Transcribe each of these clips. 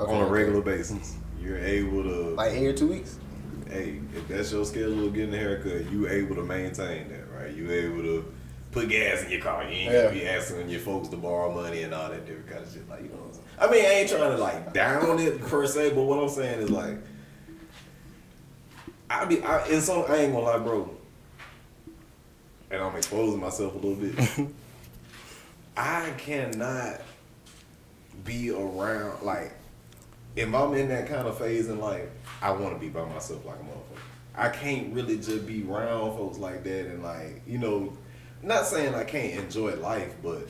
on a regular basis. You're able to like every 2 weeks. Hey, if that's your schedule of getting a haircut, you able to maintain that, right? You able to put gas in your car. You ain't gotta be asking your folks to borrow money and all that different kind of shit. Like, you know what I'm saying? I mean, I ain't trying to like down it per se, but what I'm saying is like, I ain't gonna lie, bro. And I'm exposing myself a little bit. I cannot be around, like, if I'm in that kind of phase in life, I want to be by myself like a motherfucker. I can't really just be around folks like that and like, you know, not saying I can't enjoy life, but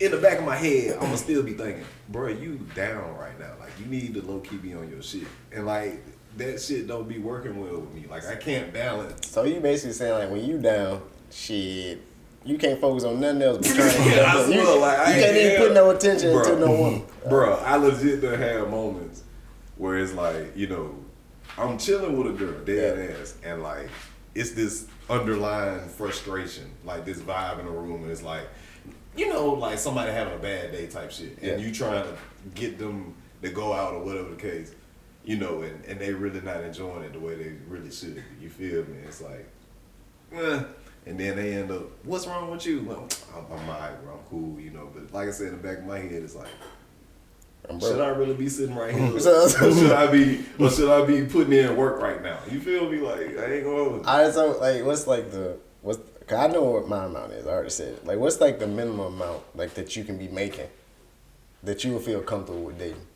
in the back of my head, I'm gonna still be thinking, bro, you down right now. Like, you need to low-key be on your shit. And like, that shit don't be working well with me. Like, I can't balance. So you basically saying like, when you down, shit, you can't focus on nothing else but trying to get up. You can't even put no attention to no woman. Bro, I legit done have moments where it's like, you know, I'm chilling with a girl, dead ass, and like, it's this underlying frustration, like this vibe in the room, and it's like, you know, like somebody having a bad day type shit, and you trying to get them to go out or whatever the case, you know, and they really not enjoying it the way they really should. You feel me? It's like, and then they end up, what's wrong with you? Well, I'm alright, bro, I'm cool, you know. But like I said, in the back of my head, it's like, should I really be sitting right here? or should I be putting in work right now? You feel me? Like, I ain't going. So like, what's cause I know what my amount is. I already said it. Like, what's like the minimum amount like that you can be making that you will feel comfortable with dating?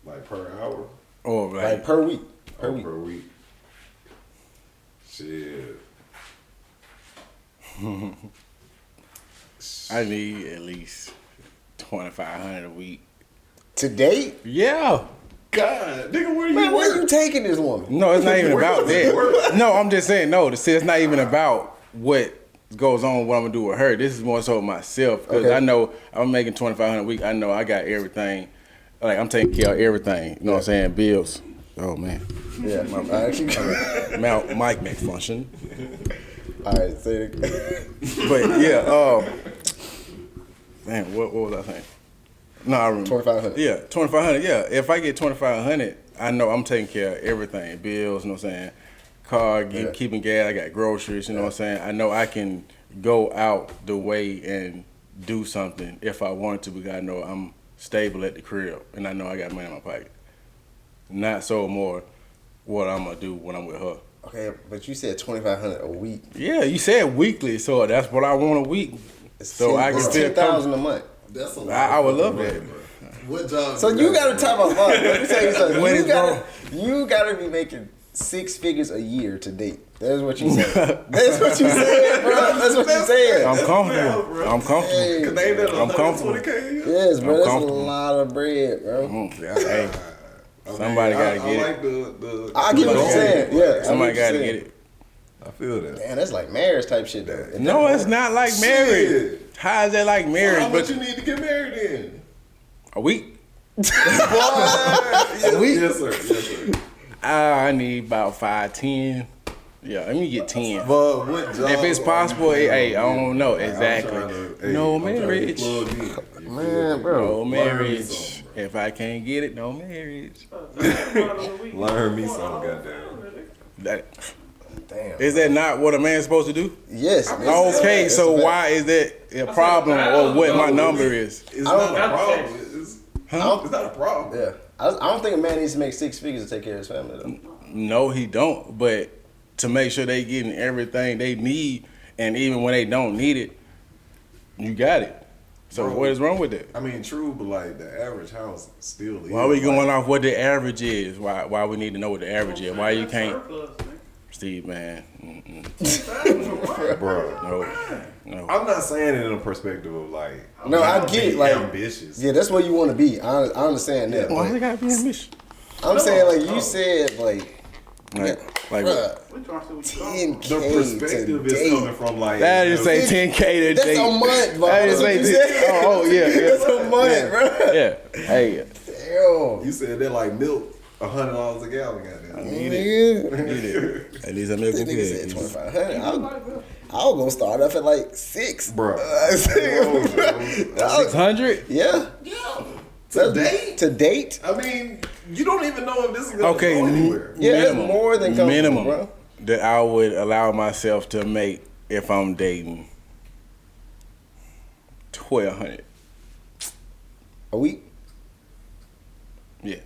Like per hour? Or like per week? Per week. Shit. I need at least $2,500 a week. To date? Yeah. God, nigga, where you taking this woman? No, it's not even about that. No, I'm just saying, it's not even about what goes on, what I'm gonna do with her. This is more so myself, because I know I'm making $2,500 a week. I know I got everything. Like, I'm taking care of everything. You know what I'm saying? Bills. Oh man. Yeah, my actually. Mic malfunction. All right, say it again. But yeah, man, what was I saying? No, I remember. 2,500. Yeah, 2,500. Yeah, if I get 2,500, I know I'm taking care of everything. Bills, you know what I'm saying? Car, keeping gas. I got groceries. You know what I'm saying? I know I can go out the way and do something if I want to, because I know I'm stable at the crib and I know I got money in my pocket. Not so more what I'm gonna do when I'm with her. Okay, but you said 2,500 a week. Yeah, you said weekly, so that's what I want a week. So I can still $10,000 a month. That's a lot. I would love that. What job? So you got to top of month. Let me tell you something. You gotta be making 6 figures a year to date. That's what you said. That's what you said, bro. That's what you said. I'm comfortable. I'm comfortable. Hey, I'm comfortable. Yes, bro. That's a lot of bread, bro. Hey, somebody gotta get it. I like the. I get what you're saying. Yeah, somebody gotta get it. I feel that. Man, that's like marriage type shit, though. No, it's not like marriage. How is that like marriage? How much you need to get married in? A week. Yes, sir. I need about 5, 10. Yeah, let me get 10. But what job? If it's possible, hey, I don't know exactly. No marriage. Man, bro. No marriage. If I can't get it, no marriage. Learn me something, goddamn. Damn. Is that not what a man's supposed to do? Yes. Okay, so why is that a problem, or what my number is? It's not a problem. It's not a problem. Yeah. I don't think a man needs to make 6 figures to take care of his family, though. No, he don't. But to make sure they getting everything they need, and even when they don't need it, you got it. So what is wrong with that? I mean, true, but like the average house still. Why are we going off what the average is? Why we need to know what the average is? Why you can't? Steve, man. Bro. No. I'm not saying it in a perspective of like. No, I get it. Like ambitious. Yeah, that's what you want to be. I understand that. Why they gotta be ambitious? I'm saying like you said like bruh, 10K the perspective to is coming from like. That just say 10K to date. That's a month, bro. That just say yeah. That's a month, bro. Yeah. Hey. Damn. You said they're like milk. $100 a gallon, goddamn. I need it. At least I milk This nigga said 2,500. I was gonna start off at like 6, bro. 600? Yeah. To date? To date? I mean, you don't even know if this is going to Okay, go anywhere. Yeah, that's more than comfortable, minimum bro. that I would allow myself to make if I'm dating. 1,200. A week? Yeah.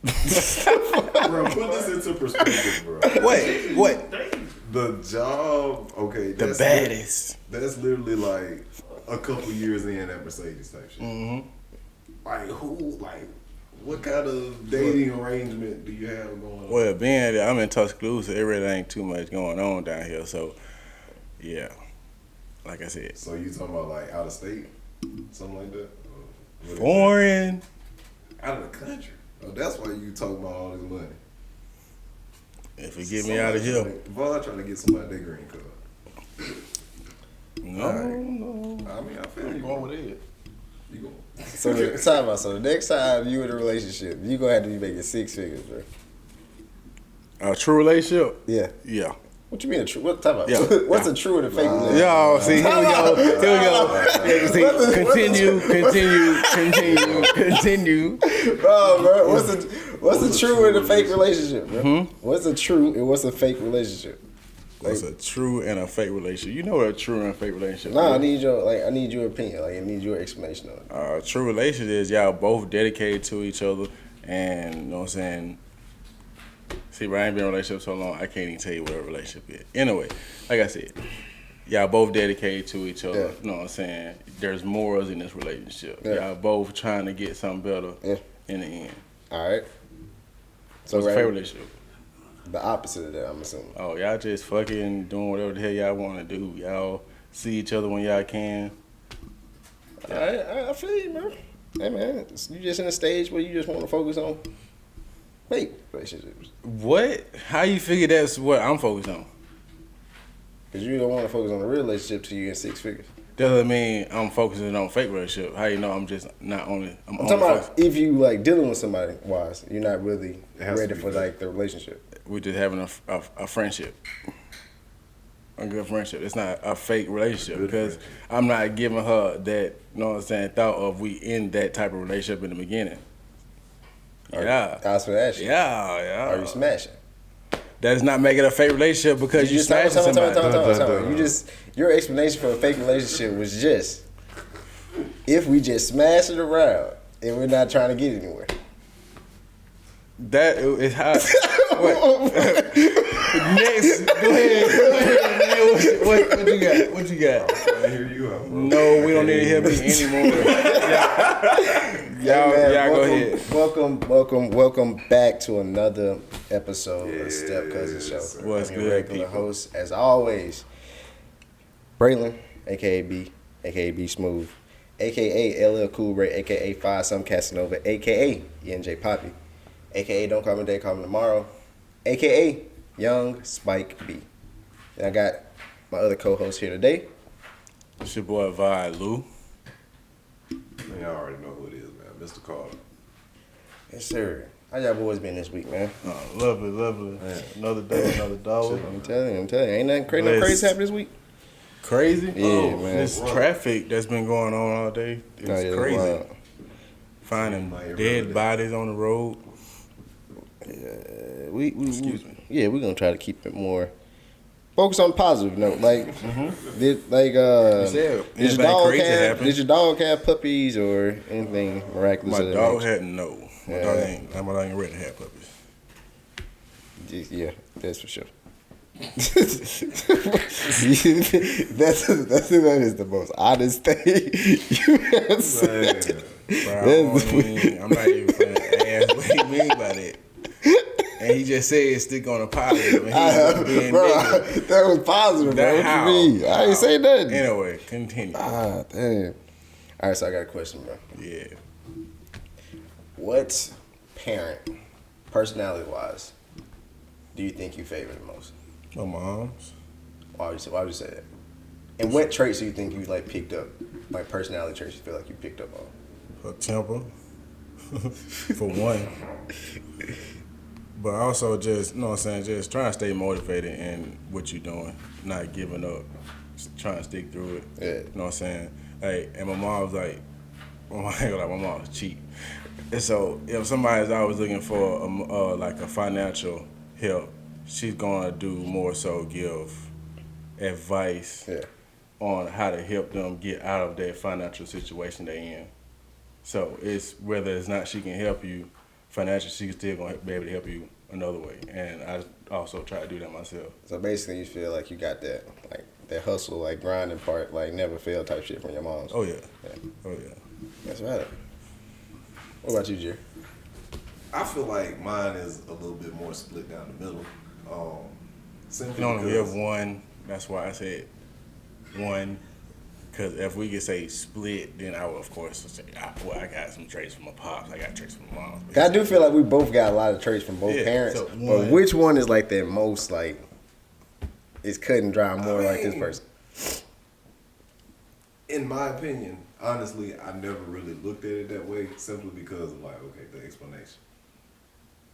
Bro, put this into perspective, bro. What? The job, okay. The baddest. That's literally like a couple years in at Mercedes type shit. Mm-hmm. What kind of dating arrangement do you have going on? Well, being that I'm in Tuscaloosa, it really ain't too much going on down here. So, yeah. Like I said. So you talking about like out of state? Something like that? Or what is it? Foreign. Out of the country. Oh, that's why you talking about all this money. If it get me out of here. Vaughn trying to get somebody that green card. No. I mean, I feel I'm you. going with it. You go. So the next time you in a relationship, you gonna have to be making 6 figures, bro. A true relationship? Yeah. Yeah. What you mean a true? What time about? Yeah. What's a true and a fake relationship? Yo, see, here we go. Yeah, see, continue. Bro, what's a true and a fake relationship, bro? What's a true and what's a fake relationship? What's a true and a fake relationship? You know what a true and a fake relationship Nah, I is? need your opinion. Like, I need your explanation on it. A true relationship is y'all both dedicated to each other, and you know what I'm saying. See, but I ain't been in a relationship so long, I can't even tell you what a relationship is. Anyway, like I said, y'all both dedicated to each other. Yeah. You know what I'm saying? There's morals in this relationship. Yeah. Y'all both trying to get something better in the end. All right. So What's a fake relationship? the opposite of that, I'm assuming. Oh, y'all just fucking doing whatever the hell y'all want to do. Y'all see each other when y'all can. I feel you, man. Hey, man, you just in a stage where you just want to focus on fake relationships. What? How you figure that's what I'm focused on? Because you don't want to focus on a real relationship till you in 6 figures. Doesn't mean I'm focusing on fake relationship. How you know I'm just not only I'm talking about if you like dealing with somebody wise, you're not really has ready to be for good. like the relationship. we're just having a friendship. A good friendship. It's not a fake relationship Good because friendship. I'm not giving her that, you know what I'm saying, thought of we in that type of relationship in the beginning. Yeah. I was gonna ask you. Yeah. Are you smashing? That is not making a fake relationship because you smashing somebody. You your explanation for a fake relationship was just if we just smash it around and we're not trying to get anywhere. That is how. What? Next, go ahead. What you got? I hear you out, bro. No, we don't need to hear me anymore. Y'all go ahead. Welcome back to another episode of Step Cousin Show. sir. What's I'm your good, regular people? host, as always, Braylon, aka B, aka B Smooth, aka LL Cool Ray, aka Five Some Casanova, aka ENJ Poppy, aka Don't Call Me Today, Call Me Tomorrow, aka Young Spike B. And I got my other co-host here today. It's your boy Vi Lou. Man, y'all already know who it is, man. Mr. Carter. Yes, sir. How y'all boys been this week, man? Oh, lovely. Another day, another dollar. I'm telling you. Ain't nothing crazy, no Bless. crazy happened this week. Crazy? Yeah, man. This traffic that's been going on all day is Oh, yeah, crazy. wow. Finding Like every dead other day. bodies on the road. We Excuse me. Yeah, we're gonna try to keep it more focus on the positive note. Like, did You said anything crazy happened. Did your dog have puppies or anything miraculous? My of that dog nature? had no. My dog ain't ready to have puppies. Yeah, that's for sure. that is the most honest thing you have said. Man. I'm not even finna ask what he mean by that. And he just said stick on a positive. And he was being Bro, negative. that was positive, bro. That What how? you mean? I ain't say nothing. Anyway, continue. Ah, damn. All right, so I got a question, bro. Yeah. What parent, personality-wise, do you think you favor the most? My mom's. Why would you say that? And what traits do you think you like picked up, like personality traits you feel like you picked up on? Her temper. For one. But also just, you know what I'm saying, just trying to stay motivated in what you're doing, not giving up, just trying to stick through it. Yeah. You know what I'm saying? Like, and my mom was like, well, I ain't gonna lie, my mom's cheap. And so if somebody's always looking for like a financial help, she's gonna do more so give advice on how to help them get out of that financial situation they're in. So it's whether it's not she can help you financially, she's still gonna be able to help you another way. And I also try to do that myself. So basically, you feel like you got that, like that hustle, like grinding part, like never fail type shit from your mom's. Oh yeah. Oh yeah. That's right. What about you, Jerry? I feel like mine is a little bit more split down the middle. Simply You only because have one. That's why I said one. Because if we could say split, then I would, of course, say, I got some traits from my pops. I got traits from my mom. I do feel like we both got a lot of traits from both parents. So but which one is like the most, like, is cut and dry more like this person? In my opinion, honestly, I never really looked at it that way simply because of like, okay, the explanation.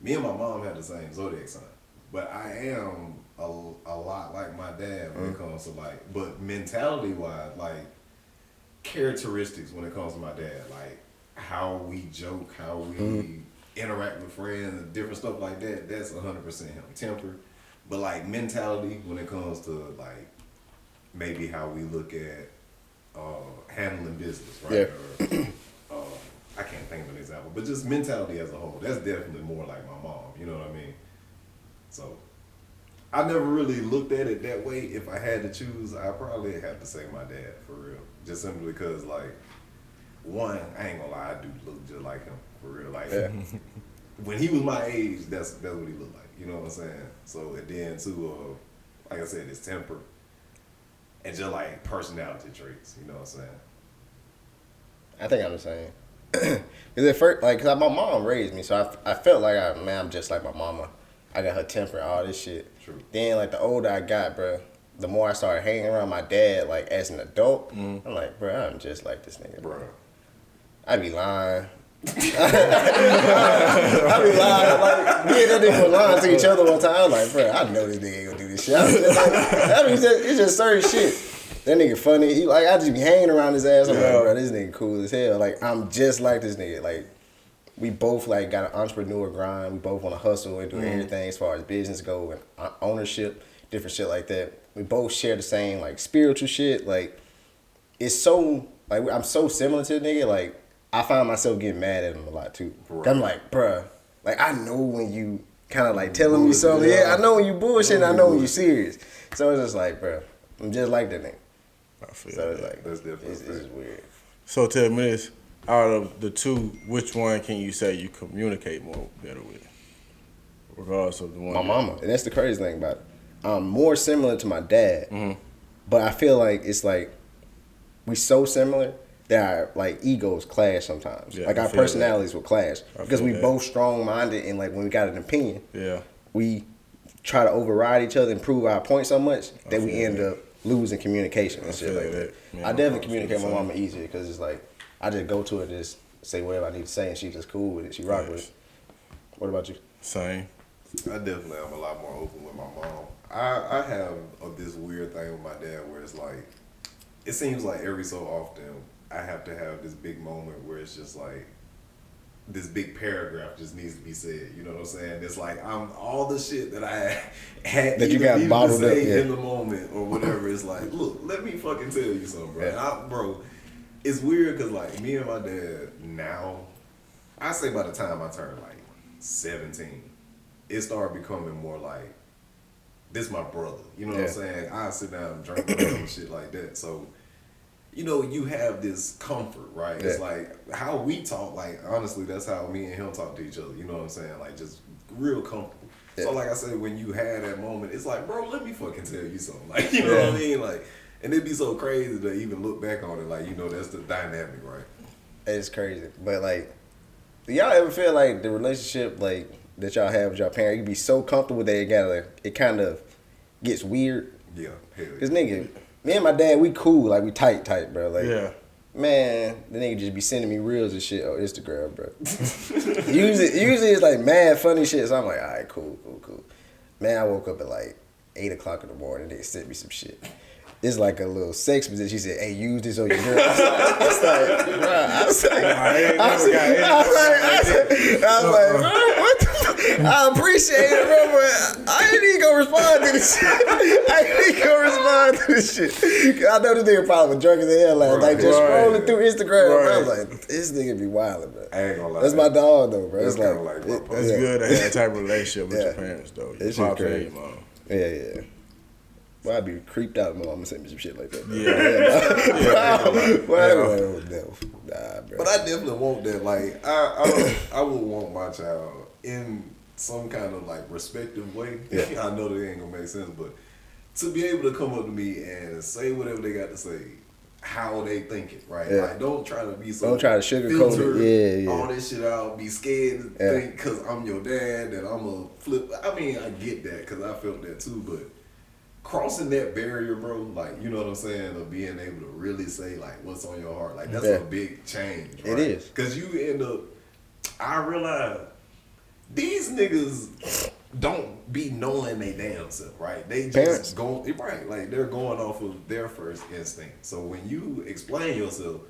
Me and my mom had the same zodiac sign, but I am a lot like my dad when it comes to like, but mentality wise, like characteristics when it comes to my dad, like how we joke, how we interact with friends, and different stuff like that. That's 100% him. Temper, but like mentality when it comes to like maybe how we look at handling business, right? Yeah. Or, I can't think of an example, but just mentality as a whole. That's definitely more like my mom. You know what I mean? So I never really looked at it that way. If I had to choose, I probably have to say my dad for real. Just simply because, like, one, I ain't gonna lie, I do look just like him for real. Like, when he was my age, that's what he looked like. You know what I'm saying? So and then too, like I said, his temper and just like personality traits. You know what I'm saying? I think I'm the same. Cause at first, like, cause my mom raised me, so I felt like I'm just like my mama. I got her temper, all this shit. True. Then like the older I got, bro, the more I started hanging around my dad, like as an adult, I'm like, bro, I'm just like this nigga, bro. I be lying. I be lying. Like, me and that nigga were lying to each other one time. I was like, bro, I know this nigga ain't gonna do this shit. It's just certain shit. That nigga funny. He, like, I just be hanging around his ass. I'm like, bro, this nigga cool as hell. Like, I'm just like this nigga. Like, we both, like, got an entrepreneur grind. We both want to hustle and do everything as far as business go and ownership, different shit like that. We both share the same, like, spiritual shit. Like, it's so, like, I'm so similar to the nigga. Like, I find myself getting mad at him a lot, too. Right. I'm like, bruh, like, I know when you kind of, like, telling me something. Yeah, I know when you bullshit and I know when you serious. So it's just like, bruh, I'm just like that nigga. I feel so it's like, that's different. It's weird. So tell me this, out of the two, which one can you say you communicate more better with? Regardless of the one. My mama. And that's the crazy thing about it. I'm more similar to my dad, but I feel like it's like we so similar that our like egos clash sometimes. Yeah, like our personalities will clash because we both strong-minded and like when we got an opinion, we try to override each other and prove our point so much that we end up losing communication and shit like that. I definitely communicate with my mama easier because it's like I just go to her and just say whatever I need to say and she just cool with it. She rock with it. What about you? Same. I definitely am a lot more open with my mom. I have this weird thing with my dad where it's like, it seems like every so often I have to have this big moment where it's just like, this big paragraph just needs to be said. You know what I'm saying? It's like I'm all the shit that I had that you got bottled up in the moment or whatever. It's like, look, let me fucking tell you something, bro. And bro, it's weird because like me and my dad now, I say by the time I turned like 17, it started becoming more like, this my brother. You know what I'm saying? I sit down and drink and shit like that. So, you know, you have this comfort, right? It's like how we talk, like, honestly, that's how me and him talk to each other. You know what I'm saying? Like, just real comfortable. So, like I said, when you had that moment, it's like, bro, let me fucking tell you something. Like, you know what I mean? Like, and it'd be so crazy to even look back on it. Like, you know, that's the dynamic, right? It's crazy. But, like, do y'all ever feel like the relationship, like, that y'all have with your parents, you be so comfortable that it kind of gets weird? Yeah, hell yeah. Cause nigga, me and my dad, we cool, like we tight, bro. Like, man, the nigga just be sending me reels and shit on Instagram, bro. usually it's like mad funny shit, so I'm like, all right, cool. Man, I woke up at like 8 o'clock in the morning, they sent me some shit. it's like a little sex position. She said, "Hey, use this on your girl." It's like, bro. I was like, what the fuck? I appreciate it, bro, but I ain't even gonna respond to this shit. I know this nigga probably was drunk as hell last night, just scrolling through Instagram. Bro. I was like, this nigga be wildin', bro. I ain't gonna lie. That's my dog, though, bro. That's It's kinda like my It's good to have that type of relationship with Yeah. your parents, though. Your That shit pop and crazy. your mom. Yeah. Well, I'd be creeped out if my mama sent me some shit like that. Bro. Nah, bro. But I definitely want that. Like, I would want my child in some kind of like respective way. Yeah. I know that ain't gonna make sense, but to be able to come up to me and say whatever they got to say, how they think it, right? Yeah. Like, don't try to be so. Don't try to sugarcoat it. Yeah. All this shit out. Be scared to think because I'm your dad that I'm a flip. I mean, I get that because I felt that too, but crossing that barrier, bro, like, you know what I'm saying, of being able to really say like what's on your heart, like that's a big change. Right? It is. Because you end up, I realize these niggas don't be knowing they damn self, right? They just Parents. go right, like they're going off of their first instinct. So when you explain yourself,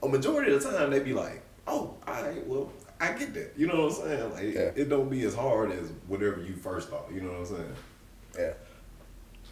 a majority of the time they be like, "Oh, all right, well, I get that." You know what I'm saying? Like it don't be as hard as whatever you first thought. You know what I'm saying? Yeah.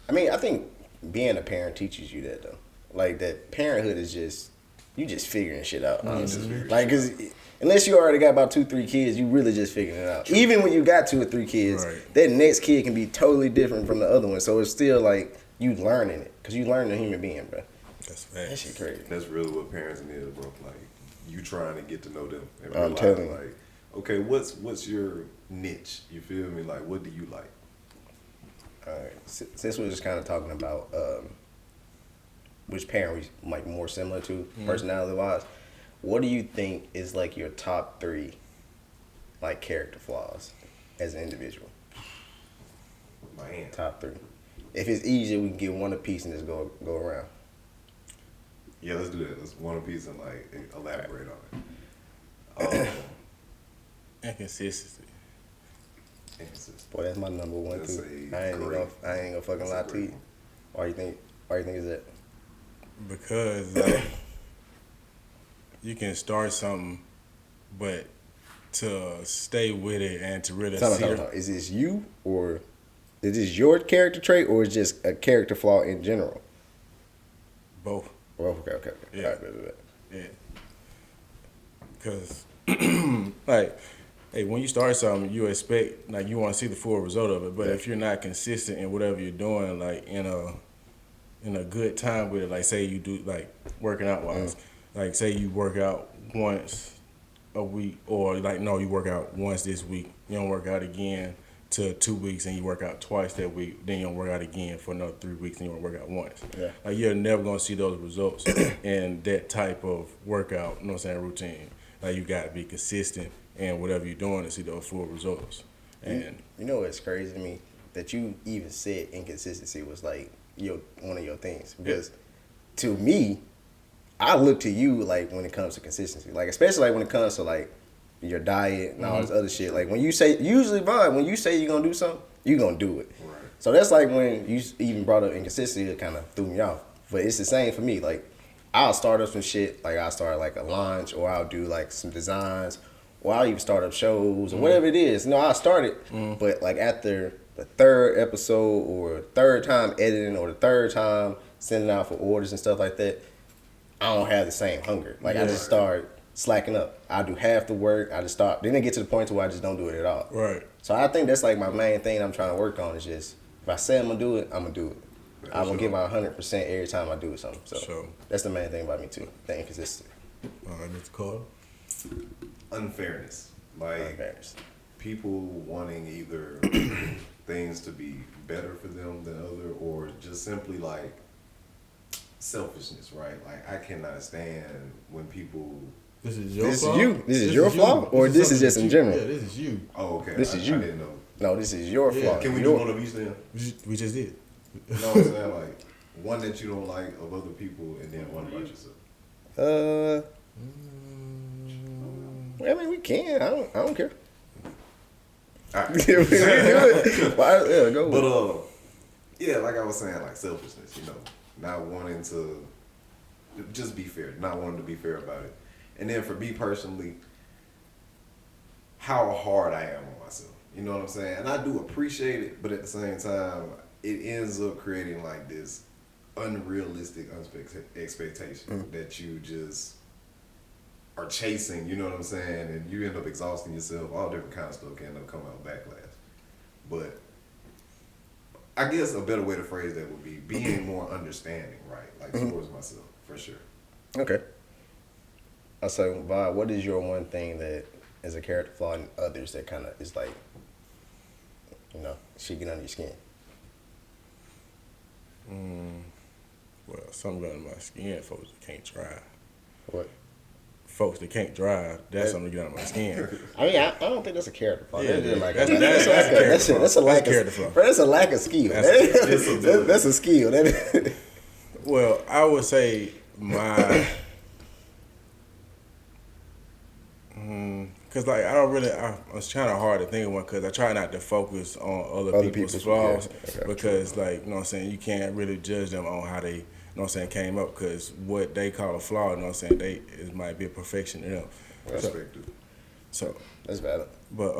I mean, I think being a parent teaches you that, though. Like, that parenthood is just, you just figuring shit out, honestly. Like, because unless you already got about 2-3 kids, you really just figuring it out. True. Even when you got 2 or 3 kids, that next kid can be totally different from the other one. So it's still like you learning it, because you learn a human being, bro. That's fast. That shit crazy. That's really what parents need, bro. Like, you trying to get to know them. And I'm telling you. Like, okay, what's your niche? You feel me? Like, what do you like? All right. Since we're just kind of talking about which parent we like more similar to personality-wise, what do you think is like your top 3 like character flaws as an individual? Man. Top 3. If it's easier, we can get one apiece and just go around. Yeah, let's do that. Let's one apiece and like elaborate on it. Inconsistency. Boy, that's my number one That's too. I ain't gonna fucking lie to you. Why you think is that? Because like, you can start something, but to stay with it and to really see it. Is this you, or is this your character trait, or is just a character flaw in general? Both. Well, okay. Yeah. All right, Yeah. Because, like, hey, when you start something, you expect, like, you want to see the full result of it. But if you're not consistent in whatever you're doing, like, in a good time with it, like, say you do, like, working out wise, like, say you work out once a week, or, like, no, you work out once this week, you don't work out again to 2 weeks, and you work out twice that week, then you don't work out again for another 3 weeks, and you don't work out once. Yeah. Like, you're never going to see those results in that type of workout, you know what I'm saying, routine. Like, you got to be consistent in whatever you're doing to see those full results. And you know what's crazy to me? That you even said inconsistency was like one of your things. Because to me, I look to you like when it comes to consistency. Like, especially like when it comes to like your diet and all this other shit. Like, when you say, usually, Vaughn, when you say you're going to do something, you're going to do it. Right. So that's like when you even brought up inconsistency, it kind of threw me off. But it's the same for me. Like, I'll start up some shit, like I'll start like a launch, or I'll do like some designs, or I'll even start up shows, or whatever it is. No, I'll start it, but like after the 3rd episode, or 3rd time editing, or the 3rd time sending out for orders and stuff like that, I don't have the same hunger. Like, I just start slacking up. I do half the work, I just stop. Then it get to the point to where I just don't do it at all. right. So I think that's like my main thing I'm trying to work on is just, if I say I'm gonna do it, I'm gonna do it. I'm gonna give my 100% every time I do something. So that's the main thing about me too. The inconsistency. All right, Mr. Carter. Unfairness. Like, people wanting either things to be better for them than other, or just simply like selfishness, right? Like, I cannot stand when people. This is your This flaw? is you. This is your flaw, or this is just in general? Yeah, this is you. Oh, okay. This is you. I didn't know. No, this is your flaw. Can we do one of each then? We just did. You know what I'm saying? Like, one that you don't like of other people, and then one about yourself. I mean, we can. I don't care. All right. We can do it. Well, yeah, go. But yeah, like I was saying, like selfishness. You know, not wanting to just be fair, not wanting to be fair about it. And then for me personally, how hard I am on myself. You know what I'm saying? And I do appreciate it, but at the same time, it ends up creating like this unrealistic expectation that you just are chasing, you know what I'm saying? And you end up exhausting yourself. All different kinds of stuff can end up coming out backlash. But I guess a better way to phrase that would be being more understanding, right? Like towards myself, for sure. Okay. I'll say, Vi, what is your one thing that is a character flaw in others that kind of is like, you know, shit get under your skin? Well, something got under my skin, folks that can't drive. What? Folks that can't drive, that's something that get under my skin. I mean, I don't think that's a character flaw. Yeah, That's that's a lack a character flaw. Bro, that's a lack of skill. That's a skill. Well, I would say my, cause like I don't really, I was trying hard to think of one, cause I try not to focus on other people's flaws, yeah. because like, you know what I'm saying, you can't really judge them on how they, you know what I'm saying, came up, cause what they call a flaw, you know what I'm saying, it might be a perfection to them. Perspective. So That's valid. but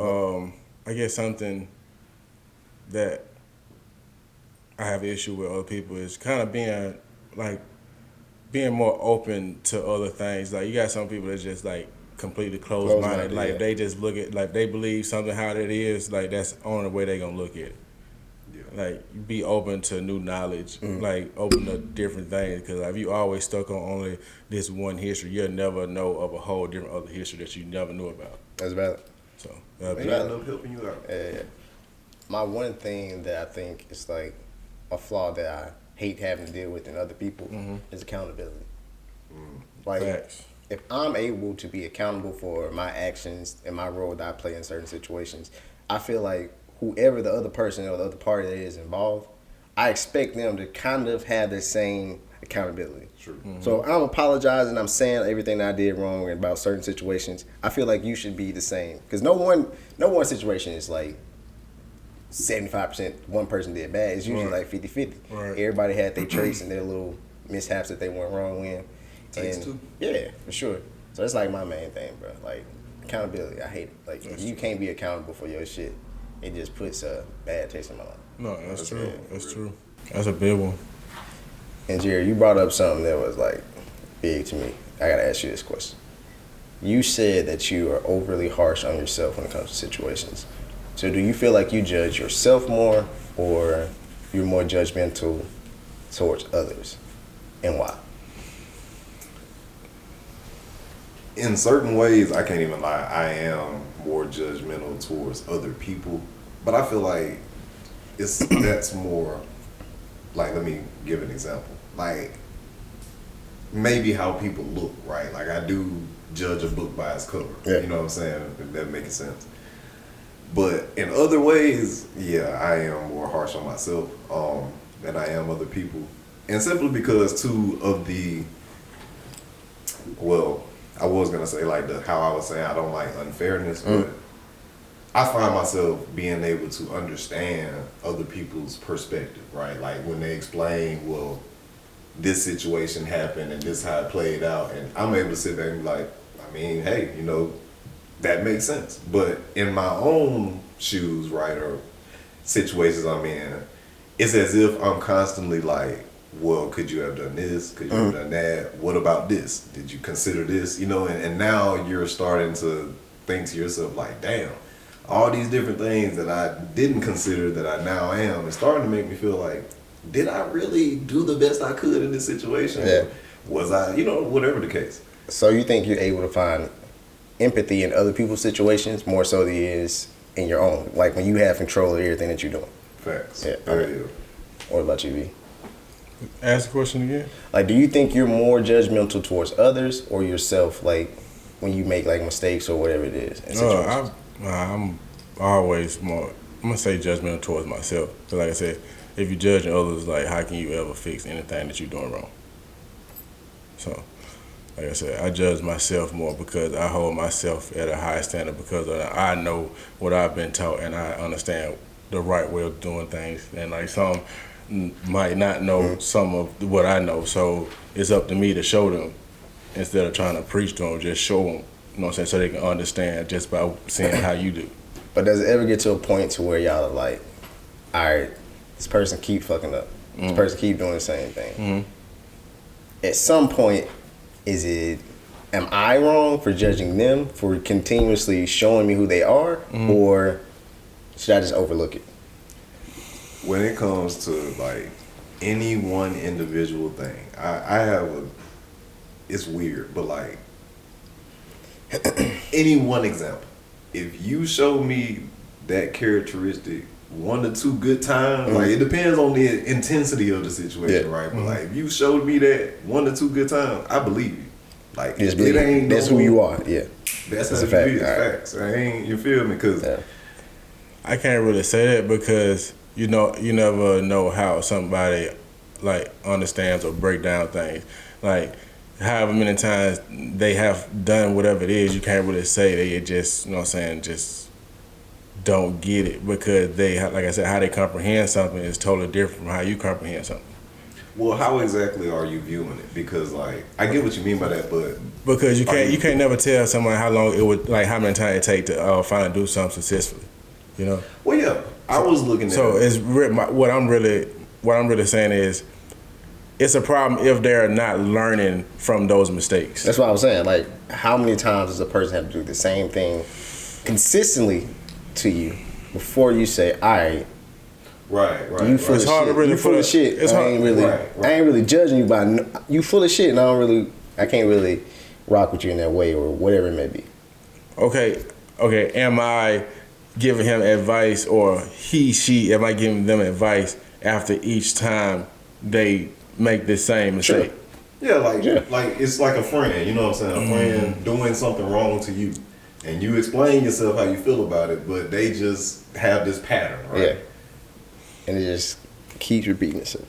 I guess something that I have an issue with other people is kind of being more open to other things. Like you got some people that's just like completely closed-minded. Like yeah. they just look at, like they believe something how that is, like that's the only way they gonna look at it. Yeah. Like be open to new knowledge, like open to different things. Because if you always stuck on only this one history, you'll never know of a whole different other history that you never knew about. That's valid. So They got enough helping you out. Yeah. My one thing that I think is like a flaw that I hate having to deal with in other people is accountability. Like, facts. if I'm able to be accountable for my actions and my role that I play in certain situations, I feel like whoever the other person or the other party that is involved, I expect them to kind of have the same accountability. True. So I'm apologizing. I'm saying everything that I did wrong about certain situations. I feel like you should be the same, because no one situation is like 75% one person did bad. It's usually like 50-50. Right. Everybody had their traits and their little mishaps that they went wrong in. Takes And two. yeah, for sure. So that's like my main thing, bro. Like accountability. I hate it. Like if you can't be accountable for your shit, it just puts a bad taste in my mouth. No, that's true. it. That's true. That's a big one. And Jerry, you brought up something that was like big to me. I gotta ask you this question. You said that you are overly harsh on yourself when it comes to situations. So do you feel like you judge yourself more, or you're more judgmental towards others, and why? In certain ways, I can't even lie, I am more judgmental towards other people. But I feel like that's more, like, let me give an example. Like, maybe how people look, right? Like, I do judge a book by its cover. Yeah. You know what I'm saying? If that makes sense. But in other ways, yeah, I am more harsh on myself than I am other people. And simply because two of the, well, I was going to say like how I was saying I don't like unfairness, but I find myself being able to understand other people's perspective, right? Like when they explain, well, this situation happened and this how it played out, and I'm able to sit back and be like, I mean, hey, you know, that makes sense. But in my own shoes, right, or situations I'm in, it's as if I'm constantly like, well, could you have done this? Could you have done that? What about this? Did you consider this? You know, and now you're starting to think to yourself like, damn, all these different things that I didn't consider that I now am, it's starting to make me feel like, did I really do the best I could in this situation? Yeah. Was I, you know, whatever the case. So you think you're able to find empathy in other people's situations more so than it is in your own, like when you have control of everything that you're doing? Facts. Yeah. Yeah. What about you, V? Ask the question again. Like, do you think you're more judgmental towards others or yourself, like when you make like mistakes or whatever it is in situations? I'm always more, I'm gonna say judgmental towards myself. But like I said, if you're judging others, like how can you ever fix anything that you're doing wrong? So, like I said, I judge myself more because I hold myself at a high standard because I know what I've been taught and I understand the right way of doing things. And like some might not know some of what I know. So it's up to me to show them instead of trying to preach to them. Just show them, you know what I'm saying, so they can understand just by seeing how you do. But does it ever get to a point to where y'all are like, all right, this person keep fucking up. This person keep doing the same thing. At some point, am I wrong for judging them for continuously showing me who they are, or should I just overlook it? When it comes to like any one individual thing, I have it's weird, but like any one example, if you show me that characteristic 1 to 2 good times, like it depends on the intensity of the situation, right? But like if you showed me that 1 to 2 good times, I believe you. Like Just it ain't that's who you are. Yeah, That's a how fact. you be. It's All right. facts. I ain't, you feel me? Because I can't really say that because you never know how somebody like understands or break down things. Like however many times they have done whatever it is, you can't really say they just, you know what I'm saying, just don't get it because they, like I said, how they comprehend something is totally different from how you comprehend something. well, how exactly are you viewing it? Because like I get what you mean by that, but Because you can't never tell someone how long it would, like how many times it take to finally do something successfully, you know. well, yeah, I was looking at So it's what I'm really saying is, it's a problem if they're not learning from those mistakes. that's what I was saying. Like, how many times does a person have to do the same thing consistently to you before you say, all right, right. you full of It's hard to shit. really You full put of it- shit. it's I hard- ain't really, Right. I ain't really judging you by you full of shit, and I can't really rock with you in that way or whatever it may be. Okay. Am I giving him advice, or am I giving them advice after each time they make the same mistake? Yeah, like it's like a friend. You know what I'm saying? A friend doing something wrong to you, and you explain yourself how you feel about it, but they just have this pattern, right? Yeah, and it just keeps repeating itself.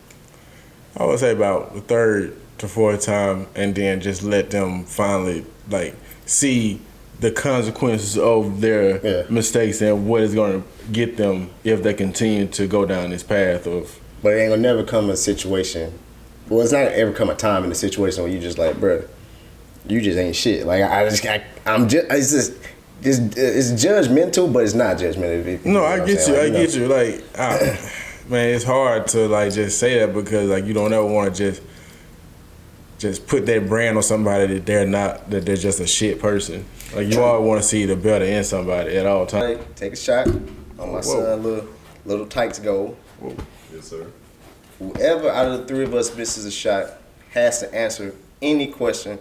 I would say about the 3rd to 4th time, and then just let them finally like see the consequences of their mistakes and what is going to get them if they continue to go down this path of. But it ain't gonna never come a situation. Well, it's not ever come a time in a situation where you just like, bruh, you just ain't shit. Like I'm just, it's judgmental, but it's not judgmental. No, I get you. I get you. Like, man, it's hard to like just say that because like you don't ever want to just put that brand on somebody that they're just a shit person. Like you always want to see the better in somebody at all times. Take a shot on my son, little Tykes goal. Yes, sir. Whoever out of the 3 of us misses a shot has to answer any question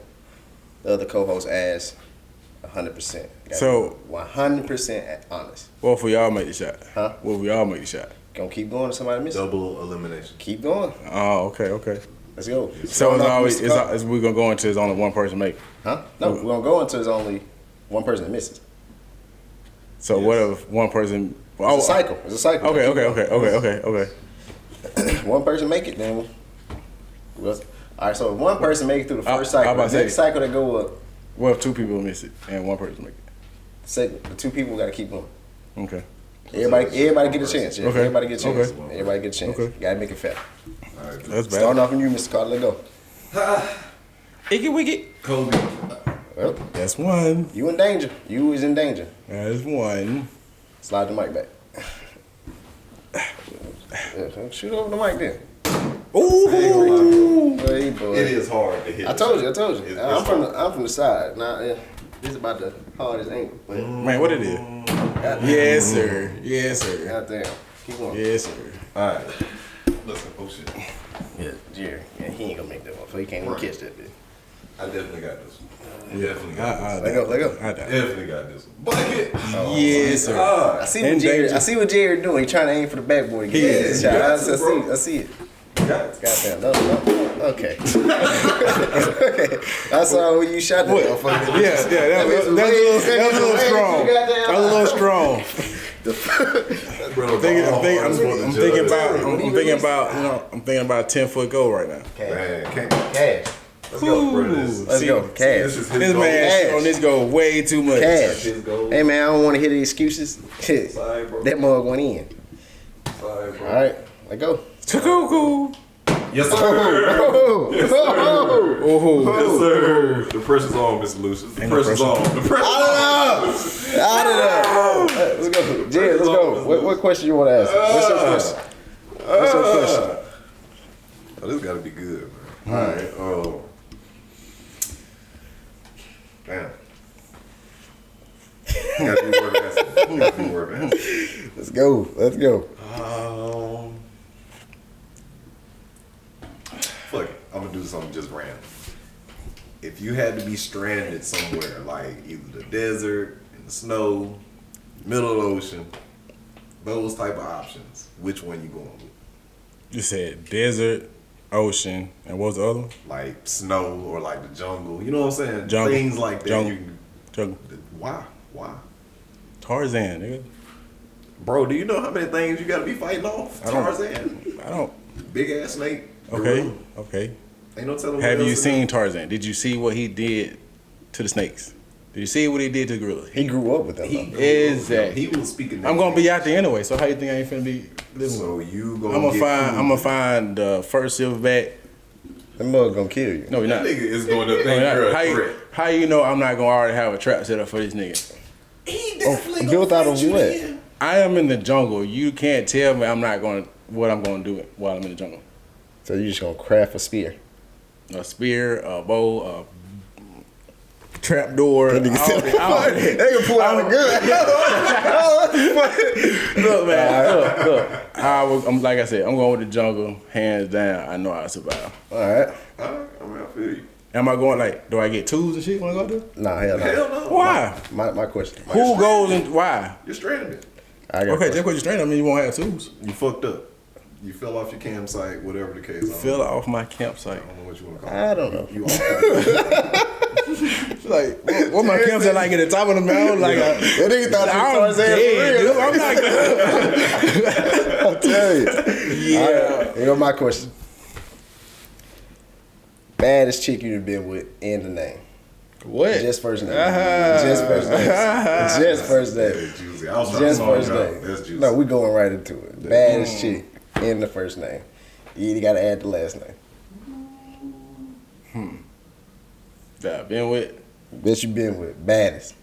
the other co-host asks 100%. So 100% honest. what if we all make the shot? Huh? What if we all make the shot? Gonna keep going to somebody misses. Double elimination. Keep going. Oh, okay. Let's go. So it's always we're gonna go into it's only one person make it. Huh? No, we're gonna go until there's only one person that misses. So what if one person? It's a cycle. It's a cycle. Okay. One person make it, then all right. So if one person make it through the first cycle, about the to next say- cycle that go up, What if 2 people miss it and one person make the 2 people got to keep going. it? Okay. Everybody get a chance. Yeah, Okay. Everybody get a chance. Okay. Everybody get a chance. Okay. Gotta make it fair. All right. That's bad. Starting off on you, Mr. Carter. Let go. Icky wicky. Kobe. Well, That's one. you in danger. You was in danger. That's one. Slide the mic back. Yeah, shoot over the mic then. Ooh. Hey, boy. It is hard to hit. I told you. It's I'm hard. from the side. Now, this is about the hardest angle. But Man, what it is? goddamn. Yes, sir. Yes, sir. Goddamn. Keep going. Yes, sir. All right. Listen, oh shit. Yeah, Jerry. Yeah, he ain't gonna make that one. So he can't even Right. catch that bitch. I definitely got this one. Definitely got this. Let go. I doubt it. Definitely got this one. Bucket. Yes, sir. I see what And Jerry. danger. I see what Jerry doing. He trying to aim for the backboard. He Yeah, gets the shot. you got I to, bro. see it. Got it. Goddamn. No. Okay. Okay. I saw when you shot that motherfucker. Yeah, that's a little strong. That's a little strong. I'm thinking about a 10-foot goal right now. Man, can't. Cash. Let's go, bro. Let's go. Cash. This is his This goal. man shit on this go way too much. Cash. His goal. Hey man, I don't want to hear the excuses. Sorry, bro. That mug went in. Sorry, bro. All right, let go. Cuckoo. Yes, sir. Oh, Yes, sir. The pressure's on, Mr. Lucius. The pressure's on. The pressure's on. Out of there. Let's go. Jay, let's go. What question you want to ask? What's your question? What's your question? Oh, this got to be good, man. All right. Oh. Damn. Got to be worth asking. Got to be worth asking. Let's go. Let's go. Fuck it. I'm gonna do something just random. If you had to be stranded somewhere, like either the desert, in the snow, middle of the ocean, those type of options, which one you going with? You said desert, ocean, and what was the other one? Like snow or like the jungle. You know what I'm saying? Jungle. Things like that. Jungle. You, Jungle. why? Why? Tarzan, nigga. Bro, do you know how many things you gotta be fighting off? I don't- Tarzan. I don't. Big ass snake. Okay. gorilla. Okay. Ain't no telling what Have else you to seen do. Tarzan? Did you see what he did to the snakes? Did you see what he did to the gorilla? He grew up with them. He, though. Exactly. He was speaking. I'm gonna be out there anyway, so how you think I ain't finna be living? So you gonna I'm gonna get find. food. I'm gonna find the first silverback. Them mother gonna kill you. No, you're That not. nigga is going to No, think you're you're not. a threat. How you know I'm not gonna already have a trap set up for this nigga? He definitely built gonna out of fight you what? then. I am in the jungle. You can't tell me I'm not going. What I'm gonna do while I'm in the jungle? So you just gonna craft a spear. A spear, a bow, a trap door. That nigga said, They can pull out a gun. Look, man. Look. I'm like I said. I'm going with the jungle, hands down. I know I survive. All right. I mean, I feel you. Am I going like? Do I get tools and shit when I go there? Nah, hell no. Hell no. Why? My question. Who goes and why? You're stranded. I got a Okay, question. just because you're straight, I mean you won't have tools. You fucked up. You fell off your campsite, whatever the case. I don't Fell know. off my I campsite. don't know what you want to call it. I don't know. You off. Like, what my campsite like at the top of the mountain? Like, That nigga thought you I'm was Tarzan dead, for real. dude. I'm not. I'll tell you. Yeah. All right, here go my question. Baddest chick you've been with in the name. What? Just first name. Just first name. Just first That name. is juicy. I was trying Just to slow first it down. name. That's juicy. No, we going right into it. Baddest chick in the first name. You either gotta add the last name. That I've been with. Bitch you been with. Baddest.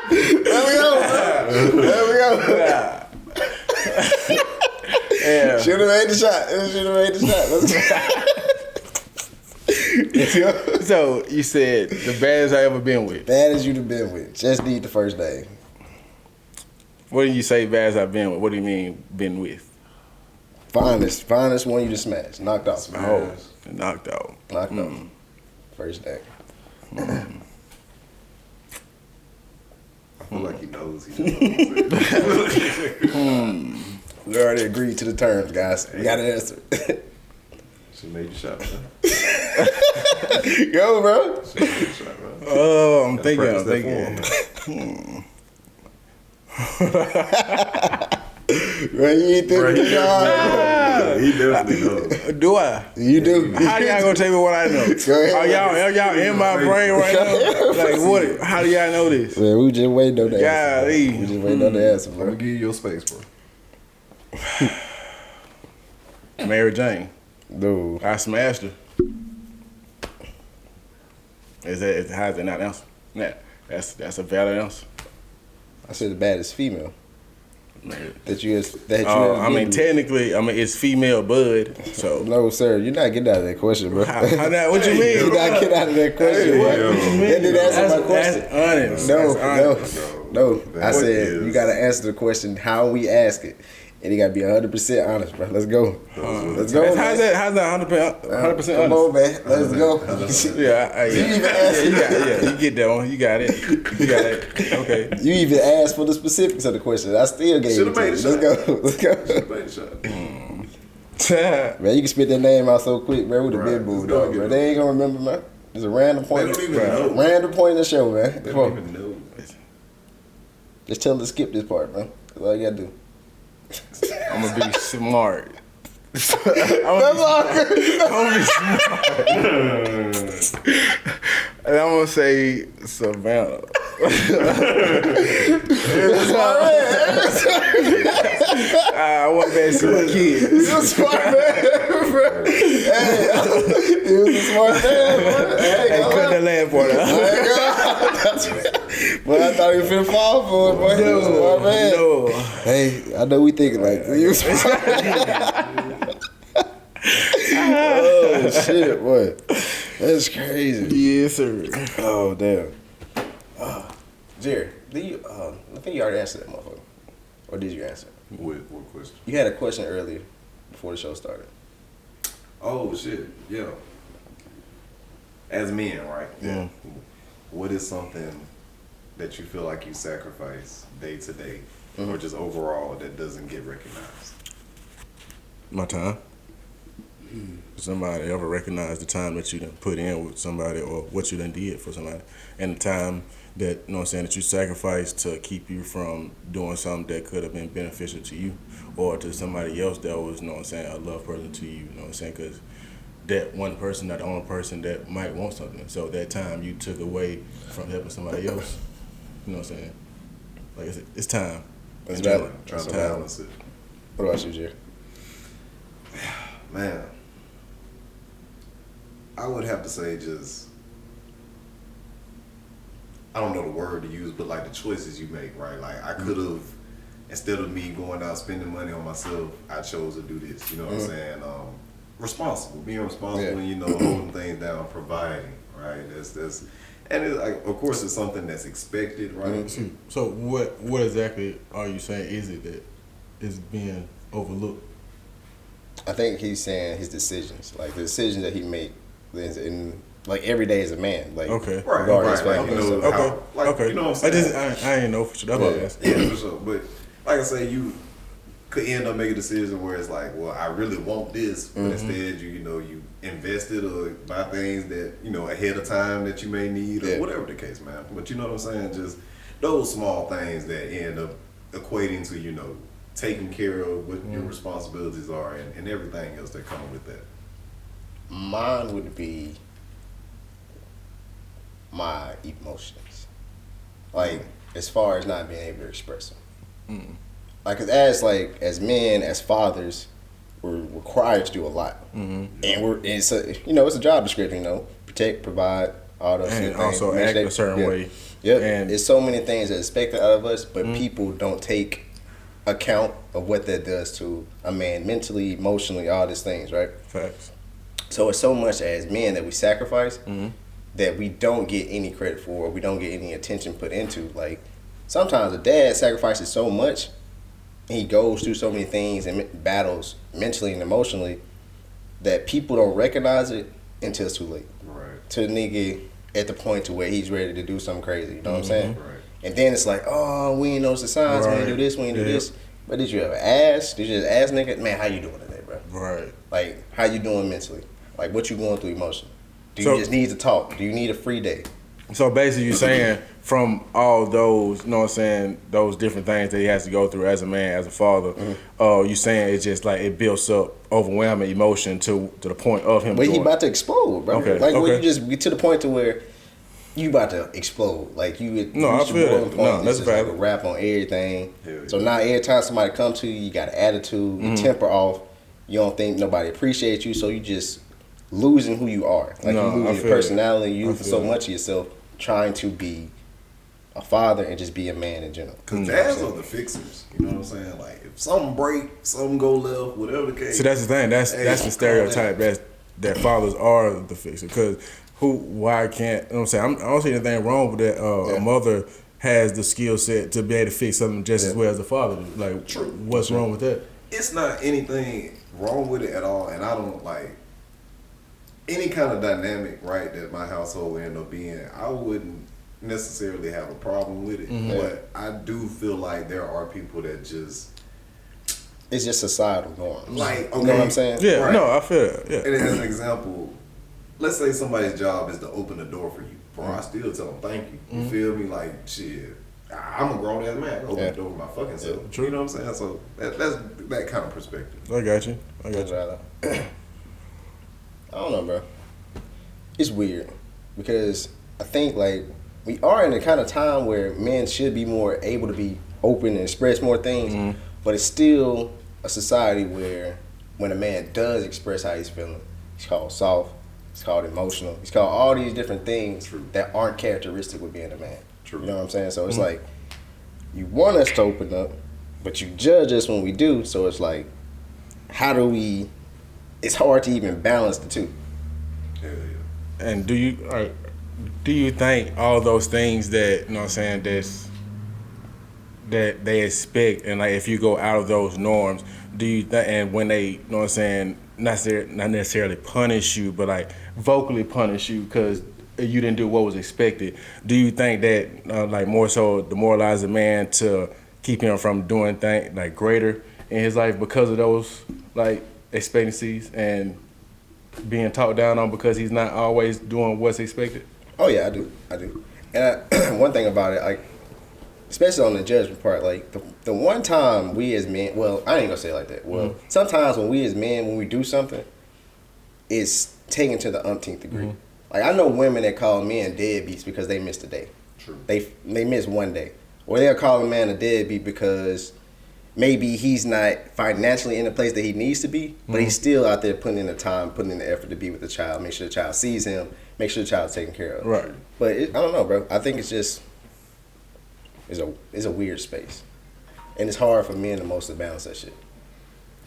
There we go. There we go. Yeah. Should have made the shot. Should have made the shot. Let's go. So you said the baddest I ever been with. Baddest you've been with. Just need the first name. What do you say baddest I've been with? What do you mean been with? Finest one you just smashed. Knocked off. Oh, knocked out. Knocked off. First name. I feel like he knows. He knows. We already agreed to the terms, guys. We got to answer. Should made you shot, man. Go, bro. Should made you shot, man. Oh, I'm thinking. Practice I'm that thinking. Bro, you ain't Bro, thinking hard. he definitely knows. Do I? You do. How y'all gonna tell me what I know? Go ahead. Are y'all in my brain right now? Like what? How do y'all know this? Man, we just waiting on the answer. bro. Golly. We just waiting on the answer, I'm bro. gonna give you your space, bro. Mary Jane. Dude. I smashed her. How's that not answer? Nah, that's a valid answer. I said the baddest female Man. that you ever I mean, been with. technically, it's female bud. So No, sir, you're not getting out of that question, bro. how that? What you mean? You're not getting out of that question, bro. What you mean? That didn't answer my question. That's honest. No, That's honest. no. I What said is- you gotta answer the question how we ask it, and you gotta be 100% honest, bro. Let's go. Let's go. How's man. that 100% Come honest? on, man. Let's go. Yeah, You even asked- you get that one. You got it. You got it. Okay. You even asked for the specifics of the question. I still gave Should've it to you. made Let's a go. Let's go. Should made a shot. Man, you can spit that name out so quick, bro. With a Right, big just boo, go dog, get bro. it. They ain't gonna remember, man. It's a random point. They don't even know. Random point in the show, man. They Come on. don't even know. Just tell them to skip this part, man. That's all you gotta do. I'm gonna be smart. That's all. I'm gonna be smart. And I'm gonna say Savannah. I want that to my kids. He was a smart man, bro. Hey, he was a smart man, bro. Hey, cut that last part out. But I thought he was finna fall for it, boy. He was a smart man. No. Hey, I know we thinking like he was smart. Oh shit, boy. That's crazy. Yes, sir. Oh damn. Jerry, do you? I think you already answered that, motherfucker. Or did you answer? What question? You had a question earlier before the show started. Oh shit, yeah. As men, right? Yeah. What is something that you feel like you sacrifice day to day, or just overall that doesn't get recognized? My time. Somebody ever recognize the time that you done put in with somebody or what you done did for somebody, and the time that, you know what I'm saying, that you sacrificed to keep you from doing something that could have been beneficial to you or to somebody else that was, you know what I'm saying, a love person to you, you know what I'm saying, because that one person not the only person that might want something. So that time you took away from helping somebody else, you know what I'm saying, like it's time. It's Enjoy valid. it. Trying to Time. balance it. What about you, Jerry? Man, I would have to say just, I don't know the word to use, but like the choices you make, right? Like I could have, instead of me going out spending money on myself, I chose to do this. You know what I'm saying? Responsible, being responsible, and, you know, holding things down, providing, right? That's and it, like, of course, it's something that's expected, right? So what exactly are you saying is it that is being overlooked? I think he's saying his decisions, like the decisions that he make, in like every day as a man, like Okay. Right, regarding his right, family like, and you know, stuff. Okay. how, like, Okay. you know what I'm saying? I ain't know for sure. That's what I asked. Yeah, for sure. But like I say, you could end up making a decision where it's like, well, I really want this, but instead you invested or buy things that, you know, ahead of time that you may need or whatever the case, man. But you know what I'm saying? Just those small things that end up equating to, you know, taking care of what your responsibilities are and everything else that come with that. Mine would be my emotions, like as far as not being able to express them. Like as men, as fathers, we're required to do a lot, and it's a job description, you know, protect, provide, all those And things. also act a certain way. Yeah, And it's so many things that's expected out of us, but people don't take account of what that does to a man mentally, emotionally, all these things, right? facts. So it's so much as men that we sacrifice that we don't get any credit for, or we don't get any attention put into. Like sometimes a dad sacrifices so much, and he goes through so many things and battles mentally and emotionally that people don't recognize it until it's too late. Right. To the nigga at the point to where he's ready to do something crazy. You know what I'm saying? Right. And then it's like, oh, we ain't notice the signs. We ain't do this. We ain't do this. But did you ever ask? Did you just ask nigga, man, how you doing today, bro? Right. Like, how you doing mentally? Like, what you going through emotionally? Do you So- just need to talk? Do you need a free day? So basically you're saying from all those, you know what I'm saying, those different things that he has to go through as a man, as a father, you saying it's just like it builds up overwhelming emotion to the point of him But he doing about to explode, bro. Okay, Like, when okay. you just get to the point to where you about to explode. Like, you No, I reach the feel boiling it. point, No, it's that's just like a valid. rap on everything. Hell yeah. So now every time somebody come to you, you got an attitude, your temper off. You don't think nobody appreciates you, so you just losing who you are. Like, No, you I losing your feel it. personality, you I losing feel so it. much of yourself trying to be a father and just be a man in general. Because dads are the fixers. You know what I'm saying? Like, if something break, something go left, whatever the case. So that's the thing. That's Hey, the stereotype that fathers are the fixer. Because why can't, you know what I'm saying? I don't see anything wrong with that. A mother has the skill set to be able to fix something just as well as a father. Like, True. what's wrong with that? It's not anything wrong with it at all, and I don't like any kind of dynamic, right, that my household end up being. I wouldn't necessarily have a problem with it, but I do feel like there are people that just It's just societal norms. like, You know what I'm saying? Yeah, Right. no, I feel it. Yeah. And as an example, let's say somebody's job is to open the door for you. Bro, I still tell them thank you. You feel me? Like, shit, I'm a grown ass man. I can open the door with my fucking self. true. You know what I'm saying? So that's that kind of perspective. I got you. I don't know, bro. It's weird because I think like we are in a kind of time where men should be more able to be open and express more things, but it's still a society where when a man does express how he's feeling, he's called soft, he's called emotional, he's called all these different things that aren't characteristic with being a man. True. You know what I'm saying? So it's like, you want us to open up, but you judge us when we do, so it's like, how do we, it's hard to even balance the two. Yeah, yeah. And do you think all those things that, you know what I'm saying, that they expect, and like if you go out of those norms, do you think, and when they, you know what I'm saying, not necessarily punish you, but like vocally punish you because you didn't do what was expected, do you think that like more so demoralize a man to keep him from doing things like greater in his life because of those like expectancies and being talked down on because he's not always doing what's expected? Oh yeah, I do. And one thing about it, like, especially on the judgment part, like the one time we as men, well, I ain't gonna say it like that. Well, sometimes when we as men, when we do something, it's taken to the umpteenth degree. Like, I know women that call men deadbeats because they missed a day. True. They missed one day, or they'll call a man a deadbeat because maybe he's not financially in the place that he needs to be, but he's still out there putting in the time, putting in the effort to be with the child, make sure the child sees him, make sure the child's taken care of. Right. But I don't know, bro. I think it's just it's a weird space, and it's hard for men to mostly balance that shit.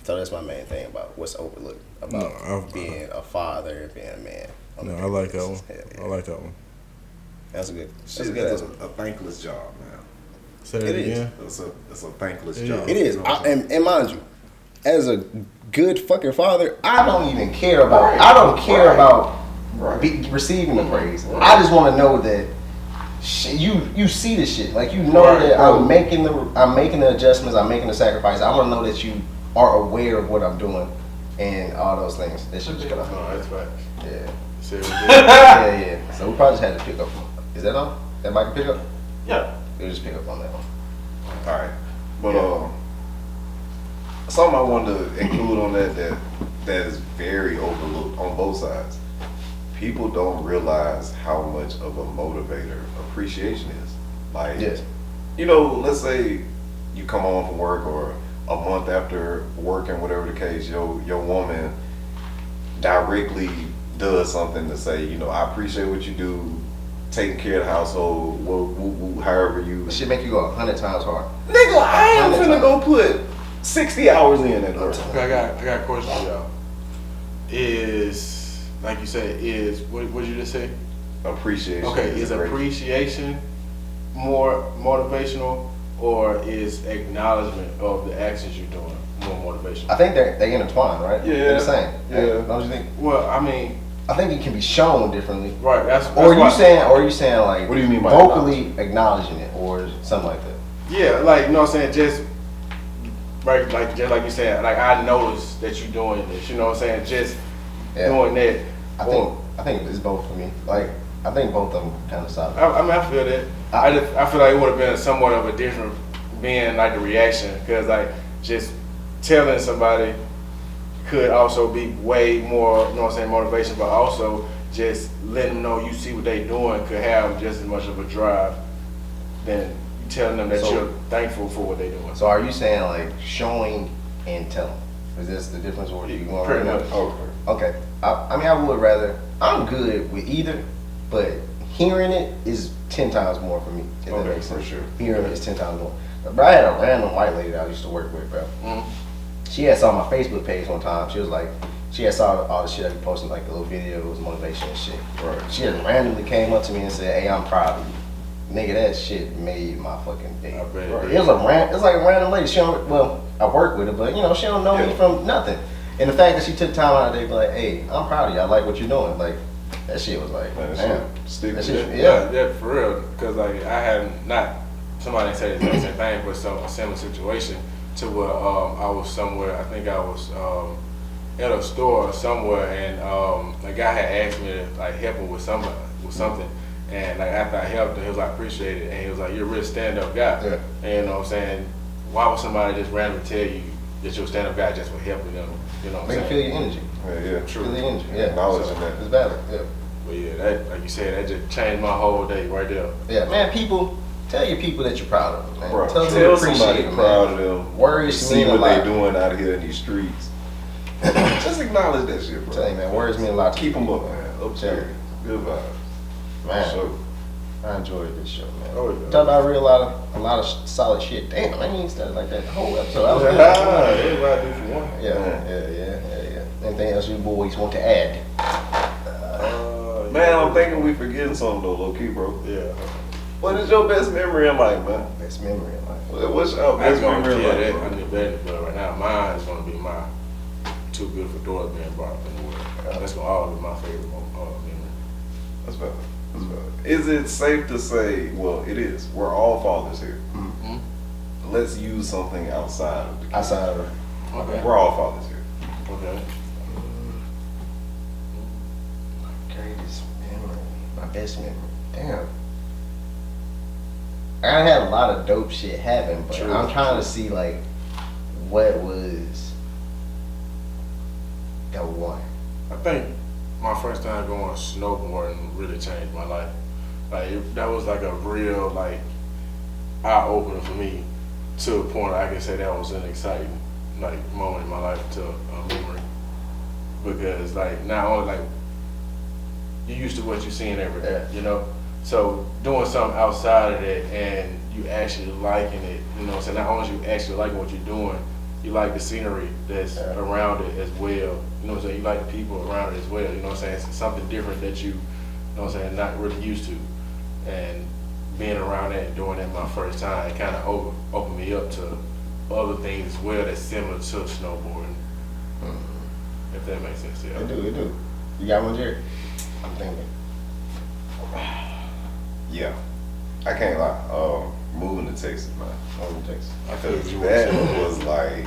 So that's my main thing about what's overlooked about being a father and being a man. No, I like that one. Yeah. I like that one. That's a good. Shit, That's a good it's answer. a thankless job, man. Say that It is. again. It's a thankless It job. It is, You know what I'm saying? and mind you, as a good fucking father, I don't even care about. I don't care Right. about Right. receiving the praise. I just want to know that you see the shit. Like, you know Right, that bro. I'm making the adjustments. I'm making the sacrifice. I want to know that you are aware of what I'm doing and all those things. That should just come out. No, that's right. Yeah. Say it Yeah. So we probably just had to pick up. Is that on? That mic can pick up? Yeah. We'll just pick up on that one. All right, but something I wanted to include on that is very overlooked on both sides. People don't realize how much of a motivator appreciation is. Like, Yes. you know, let's say you come home from work or a month after working, whatever the case, your woman directly does something to say, you know, I appreciate what you do, taking care of the household, however you. This shit make you go 100 times harder. Nigga, I am finna go put 60 hours in that girl. Okay, I got a question for y'all. Is, like you said, what did you just say? Appreciation. Okay, is a great- appreciation more motivational, or is acknowledgement of the actions you're doing more motivational? I think they intertwine, right? Yeah. They're the same. Yeah. Don't you think? Well, I mean, I think it can be shown differently. right. That's Or why- you saying like, What do you mean by vocally acknowledging it or something like that? Yeah, like, you know what I'm saying, just right, like just like you said, like, I noticed that you're doing this. You know what I'm saying, just Yeah. doing that. I think it's both for me. Like, I think both of them kind of solid. I mean, I feel that. I feel like it would have been somewhat of a different being like the reaction, because like just telling somebody could also be way more, you know what I'm saying, motivation, but also just letting them know you see what they doing could have just as much of a drive than telling them that So- you're thankful for what they're doing. So are you saying like showing and telling? Is this the difference, or do you want Pretty right much. now? Okay. I mean, I would rather. I'm good with either, but hearing it is 10 times more for me. If that Okay, makes for sense. sure. Hearing it is 10 times more. But I had a random white lady that I used to work with, bro. Mhm. She had saw my Facebook page one time. She was like, she had saw all the shit I be posting, like the little videos, motivation and shit. Right. She just randomly came up to me and said, "Hey, I'm proud of you." Nigga, that shit made my fucking day. I bet it Right. did. It was it's like a random lady. She don't, well, I work with her, but you know, she don't know me Yeah. from nothing. And the fact that she took time out of the day to be like, "Hey, I'm proud of you. I like what you're doing." Like, that shit was like, Man, that damn. shit stick That with shit, you. yeah. Yeah, for real. Because like I had not somebody didn't say the exact same thing, but a similar situation to where I was somewhere. I think I was at a store or somewhere, and a guy had asked me to like help him with something. And like after I helped him, he was like, appreciate it, and he was like, you're a real stand-up guy. Yeah. And you know what I'm saying? Why would somebody just randomly tell you that you're a stand-up guy just for helping them? You know what I'm Make you saying? feel your energy. Yeah, yeah. Feel the energy. Yeah. Acknowledging So, that. it's valid. Yeah. But yeah, that like you said, that just changed my whole day right there. Yeah, man. People, tell your people that you're proud of them, man. Bro, tell them tell you somebody appreciate you're them, proud man. of them. Words See mean a what lot. they doing out here in these streets. Just acknowledge that shit, bro. Tell you, man. Words mean a lot. To Keep them people, up, man. Up there. Good vibes. man. Sure. I enjoyed this show, man. Oh, yeah. Talk about a lot of solid shit. Damn, I ain't started like that the whole episode. That was good. Everybody do for one. Yeah. Anything else you boys want to add? Man, I'm thinking we forgetting something though, low key, bro. Yeah. What is your best memory in life, man? Best memory in life. What's your That's best gonna memory kill in that. life? I knew that, but right now mine is gonna be my Too Beautiful Daughters being brought up in the world. That's gonna always be my favorite memory. That's valid. That's valid. Is it safe to say? Well, it is. We're all fathers here. Mm-hmm. Let's use something outside of the kids. Outside of Okay. We're all fathers here. Okay. my greatest memory, my best memory. Damn. I had a lot of dope shit happen, but True. I'm trying to see like what was the one. I think my first time going snowboarding really changed my life. That was like a real like eye opener for me, to a point I can say that was an exciting like moment in my life, to a memory, because like not only like you used to what you're seeing every day, you know. So doing something outside of that and you actually liking it, you know what I'm saying? Not only you actually liking what you're doing, you like the scenery that's around it as well. You know what I'm saying? You like the people around it as well. You know what I'm saying? It's something different that you know what I'm saying, not really used to. And being around that and doing that my first time, it kind of opened me up to other things as well that's similar to snowboarding. If that makes sense, yeah. It do. You got one, Jerry? I'm thinking. Yeah, I can't lie. Moving to Texas, man. Moving to Texas. Because that was like,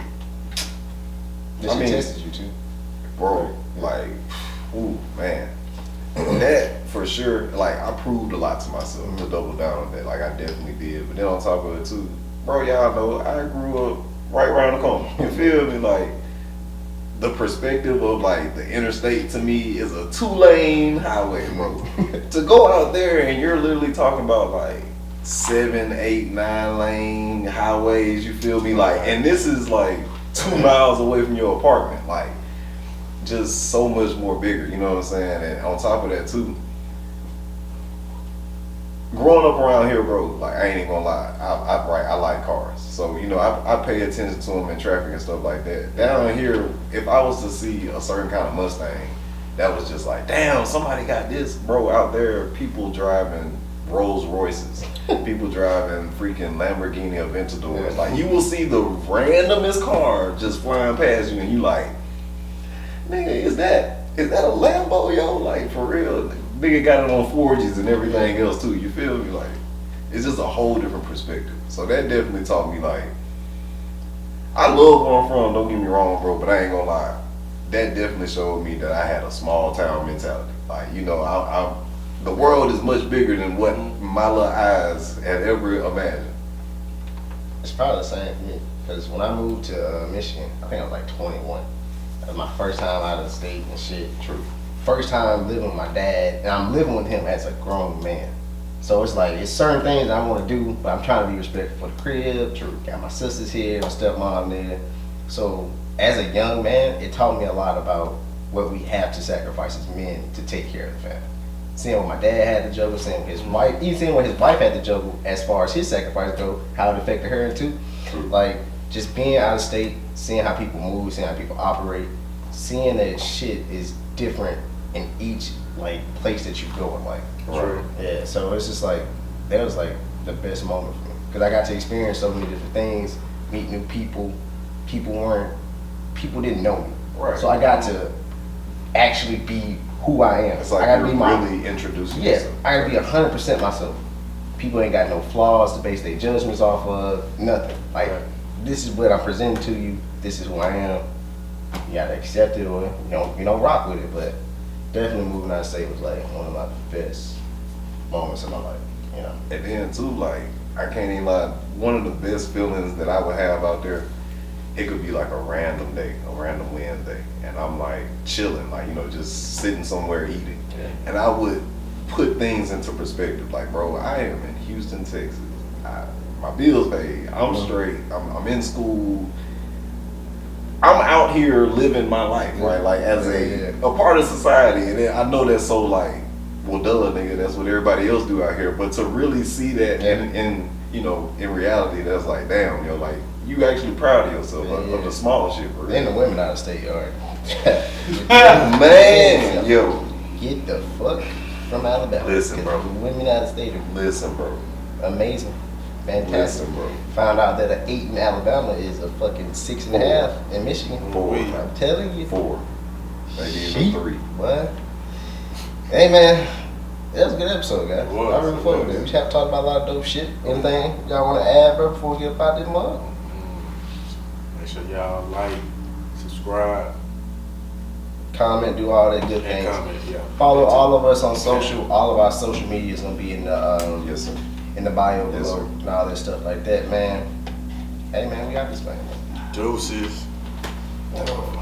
This shit tested you too. bro, like, ooh, man. That for sure, like, I proved a lot to myself to double down on that. Like, I definitely did. But then on top of it too, bro, y'all know I grew up right around the corner. You feel me? Like, the perspective of like the interstate to me is a 2-lane highway, bro. To go out there and you're literally talking about like 7, 8, 9 lane highways, you feel me? Like, and this is like 2 miles away from your apartment. Like, just so much more bigger, you know what I'm saying? And on top of that too, growing up around here, bro, like, I ain't even gonna lie, I like cars. So, you know, I pay attention to them in traffic and stuff like that. Down here, if I was to see a certain kind of Mustang, that was just like, damn, somebody got this. Bro, out there, people driving Rolls Royces, people driving freaking Lamborghini Aventadors. Like, you will see the randomest car just flying past you and you like, nigga, is that a Lambo, yo? Like, for real? Nigga got it on 4Gs and everything else too, you feel me? Like, it's just a whole different perspective. So that definitely taught me, like, I love where I'm from, don't get me wrong, bro, but I ain't gonna lie. That definitely showed me that I had a small town mentality. Like, you know, the world is much bigger than what my little eyes had ever imagined. It's probably the same for me. Because when I moved to Michigan, I think I was like 21. That was my first time out of the state and shit. True. First time living with my dad, and I'm living with him as a grown man. So it's like, it's certain things I want to do, but I'm trying to be respectful for the crib. True. Got my sisters here, my stepmom there. So as a young man, it taught me a lot about what we have to sacrifice as men to take care of the family. Seeing what my dad had to juggle, seeing his wife, even seeing what his wife had to juggle as far as his sacrifice go, how it affected her too. Like, just being out of state, seeing how people move, seeing how people operate, seeing that shit is different in each like place that you go in life. True. Yeah, so it's just like, that was like the best moment for me. Because I got to experience so many different things, meet new people. People didn't know me. Right. So I got to actually be who I am. It's like I gotta you're be really introducing yeah, yourself. I gotta be 100% myself. People ain't got no flaws to base their judgments off of, nothing. Like, this is what I'm presenting to you, this is who I am. You gotta accept it or you don't rock with it, but definitely moving out of state was like one of my best moments in my life, you know. And then too, like, I can't even lie, one of the best feelings that I would have out there, it could be like a random day, a random Wednesday, and I'm like chilling, like, you know, just sitting somewhere eating. and I would put things into perspective. Like, bro, I am in Houston, Texas. My bills paid. I'm straight. I'm in school. I'm out here living my life, right? Like as a part of society, and then I know that's so like, well, duh, nigga, that's what everybody else do out here. But to really see that in you know, in reality, that's like, damn, yo, like you actually proud of yourself of the small shit, bro. And the women out of state are. Man, yo, get the fuck from Alabama. Listen, bro. The women out of state are listen, bro. amazing. Fantastic. Listen, bro. Found out that an 8 in Alabama is a fucking 6.5 in Michigan. 4. I'm telling you. 4. Maybe Sheep. even 3. What? Hey man, that was a good episode, guys. It was, I really fucked with it. We have talked about a lot of dope shit. Anything y'all want to add, bro, before we get about this month? Make sure y'all like, subscribe, Comment, do all that good and things. comment. Yeah. Follow all of us on social. All of our social media is gonna be in the Yes, sir. in the bio Yes, below sir. and all that stuff like that, man. Hey man, we got this man. Deuces. Oh.